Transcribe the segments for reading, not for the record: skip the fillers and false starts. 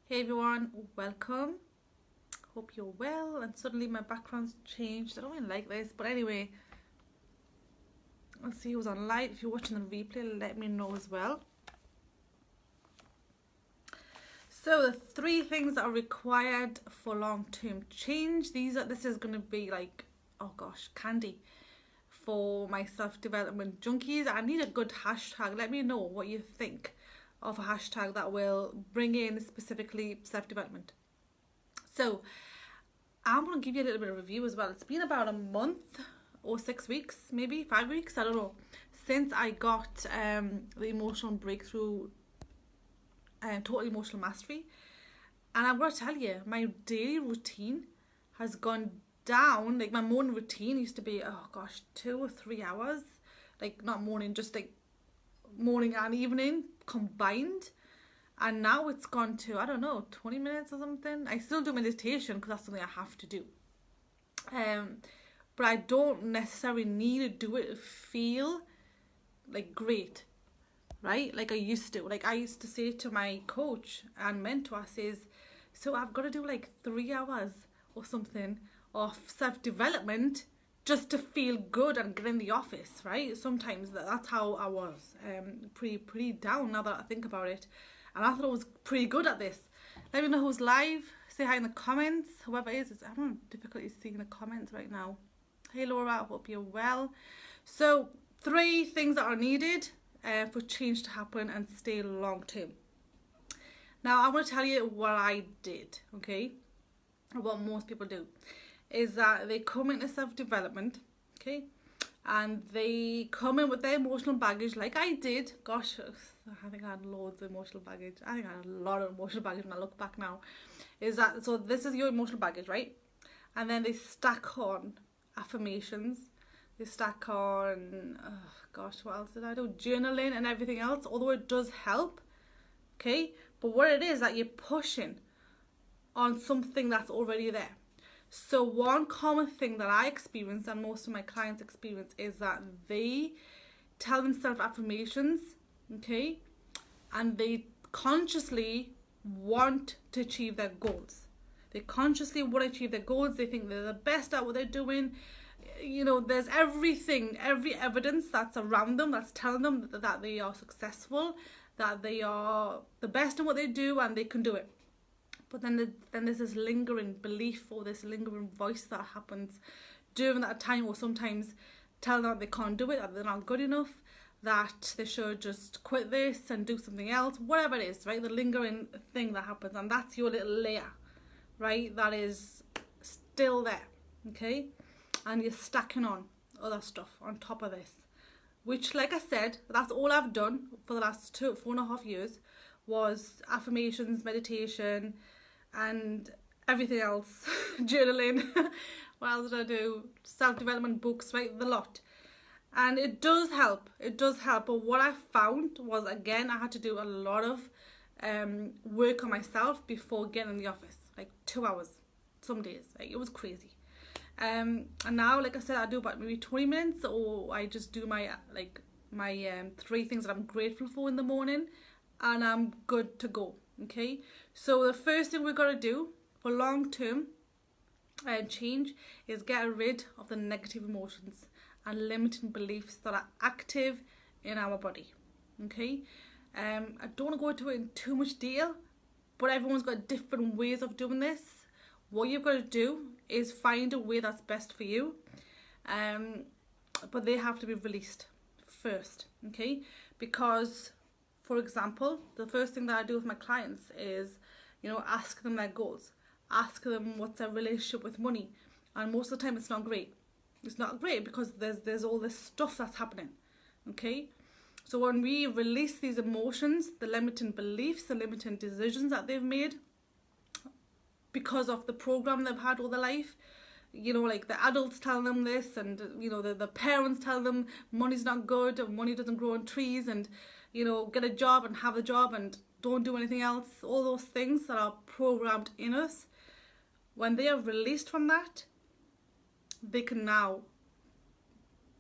Hey everyone, welcome. Hope you're well. And suddenly my background's changed. I don't really like this, but anyway, let's see who's on live. If you're watching the replay, let me know as well. So the three things that are required for long-term change. This is gonna be like, oh gosh, candy for my self-development junkies. I need a good hashtag. Let me know what you think of a hashtag that will bring in specifically self-development. So I'm going to give you a little bit of review as well. It's been about a month or 6 weeks, maybe 5 weeks, I don't know, since I got the emotional breakthrough, total emotional mastery. And I'm going to tell you, my daily routine has gone down. Like my morning routine used to be, oh gosh, 2 or 3 hours. Like not morning, just like morning and evening combined. And now it's gone to, I don't know, 20 minutes or something. I still do meditation because that's something I have to do. But I don't necessarily need to do it to feel like great, right? Like I used to. Like I used to say to my coach and mentor, says, so I've got to do like 3 hours or something of self-development just to feel good and get in the office, right? Sometimes that's how I was, pretty down now that I think about it. And I thought I was pretty good at this. Let me know who's live. Say hi in the comments. Whoever it is, I'm having difficulty seeing the comments right now. Hey Laura, I hope you're well. So 3 things that are needed for change to happen and stay long term. Now I'm going to tell you what I did, okay? What most people do is that they come into self-development, okay? And they come in with their emotional baggage like I did. Gosh, I think I had loads of emotional baggage. I think I had a lot of emotional baggage when I look back now. So this is your emotional baggage, right? And then they stack on affirmations. They stack on, oh gosh, what else did I do? Journaling and everything else, although it does help, okay? But what it is that you're pushing on something that's already there. So one common thing that I experience and most of my clients experience is that they tell themselves affirmations, okay, and they consciously want to achieve their goals. They consciously want to achieve their goals. They think they're the best at what they're doing. You know, there's every evidence that's around them that's telling them that they are successful, that they are the best in what they do and they can do it. But then there's this lingering belief or this lingering voice that happens during that time, or sometimes tell them that they can't do it, that they're not good enough, that they should just quit this and do something else, whatever it is, right? The lingering thing that happens, and that's your little layer, right? That is still there, okay? And you're stacking on other stuff on top of this, which, like I said, that's all I've done for the last 4.5 years was affirmations, meditation, and everything else, journaling. What else did I do? Self-development books, right? The lot. And it does help. But what I found was, again, I had to do a lot of work on myself before getting in the office. Like 2 hours, some days. Like, it was crazy. And now, like I said, I do about maybe 20 minutes, or I just do my 3 things that I'm grateful for in the morning, and I'm good to go. Okay, so the first thing we're going to do for long-term change is get rid of the negative emotions and limiting beliefs that are active in our body. Okay, I don't want to go into it in too much detail, but everyone's got different ways of doing this. What you've got to do is find a way that's best for you, but they have to be released first, okay? Because, for example, the first thing that I do with my clients is, you know, ask them their goals. Ask them what's their relationship with money. And most of the time it's not great. It's not great because there's all this stuff that's happening, okay? So when we release these emotions, the limiting beliefs, the limiting decisions that they've made because of the program they've had all their life, you know, like the adults tell them this, and, you know, the parents tell them money's not good, and money doesn't grow on trees, and, you know, get a job and have a job and don't do anything else. All those things that are programmed in us, when they are released from that, they can now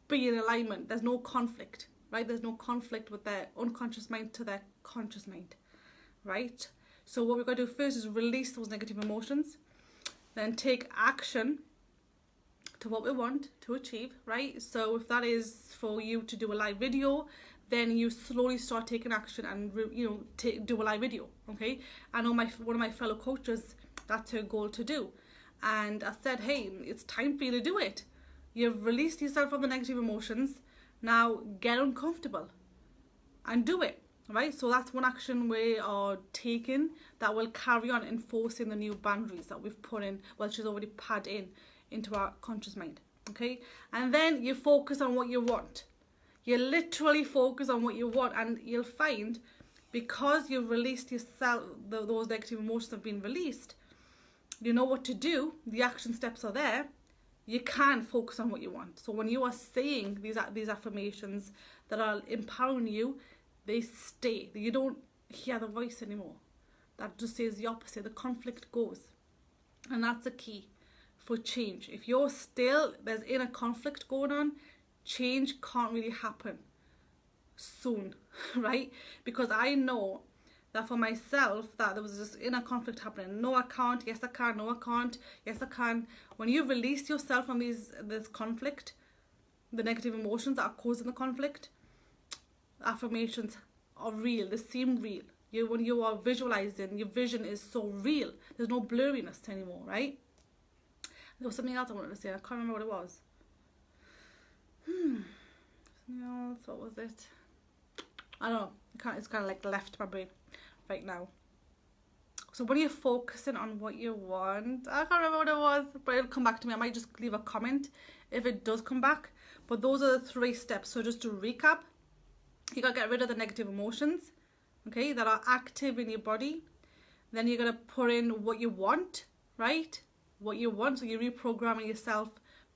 be in alignment. There's no conflict, right? There's no conflict with their unconscious mind to their conscious mind, right? So what we're going to do first is release those negative emotions, then take action to what we want to achieve, right? So if that is for you to do a live video, then you slowly start taking action and do a live video. Okay, I know one of my fellow coaches, that's her goal to do, and I said, hey, it's time for you to do it. You've released yourself from the negative emotions, now get uncomfortable and do it, right? So that's one action we are taking that will carry on enforcing the new boundaries that we've put in, well, she's already put in into our conscious mind. Okay, and then you focus on what you want. You literally focus on what you want, and you'll find, because you've released yourself, those negative emotions have been released, you know what to do, the action steps are there, you can focus on what you want. So when you are saying these affirmations that are empowering you, they stay. You don't hear the voice anymore that just says the opposite. The conflict goes, and that's the key for change. If you're still, there's inner conflict going on, change can't really happen soon, right? Because I know that for myself, that there was this inner conflict happening. No, I can't. Yes, I can. No, I can't. Yes, I can. When you release yourself from this conflict, the negative emotions that are causing the conflict, affirmations are real. They seem real. When you are visualizing, your vision is so real. There's no blurriness anymore, right? There was something else I wanted to say. I can't remember what it was. Something else. What was it? I don't know. It's kind of like left my brain right now. So when you're focusing on what you want, I can't remember what it was, but it'll come back to me. I might just leave a comment if it does come back. But those are the 3 steps. So just to recap, you gotta get rid of the negative emotions, okay, that are active in your body. Then you're gonna put in what you want, right? What you want. So you're reprogramming yourself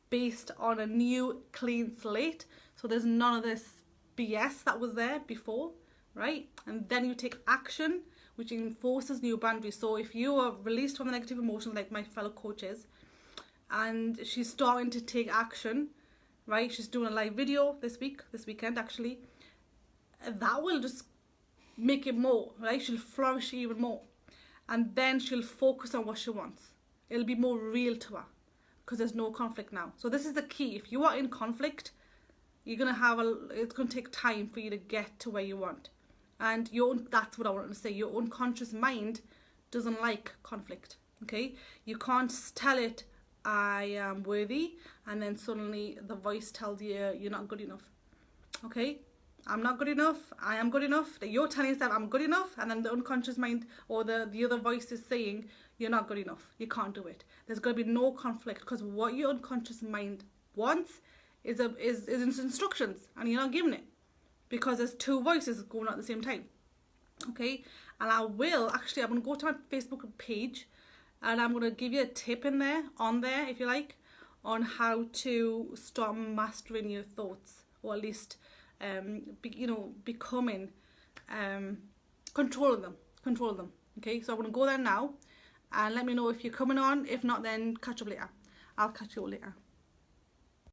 based on a new clean slate. So there's none of this BS that was there before, right? And then you take action, which enforces new boundaries. So if you are released from the negative emotions, like my fellow coaches, and she's starting to take action, right? She's doing a live video this weekend actually. That will just make it more, right? She'll flourish even more. And then she'll focus on what she wants. It'll be more real to her because there's no conflict now. So this is the key. If you are in conflict, you're going to have it's going to take time for you to get to where you want. And that's what I wanted to say. Your unconscious mind doesn't like conflict, okay? You can't tell it, I am worthy, and then suddenly the voice tells you you're not good enough, okay? I'm not good enough, I am good enough. You're telling yourself I'm good enough, and then the unconscious mind or the other voice is saying you're not good enough, you can't do it. There's going to be no conflict, because what your unconscious mind wants is instructions, and you're not giving it, because there's 2 voices going on at the same time, okay? And I'm going to go to my Facebook page, and I'm going to give you a tip on there if you like, on how to start mastering your thoughts, or at least becoming controlling them. Okay, so I'm going to go there now, and let me know if you're coming on. If not, then catch up later. I'll catch you all later.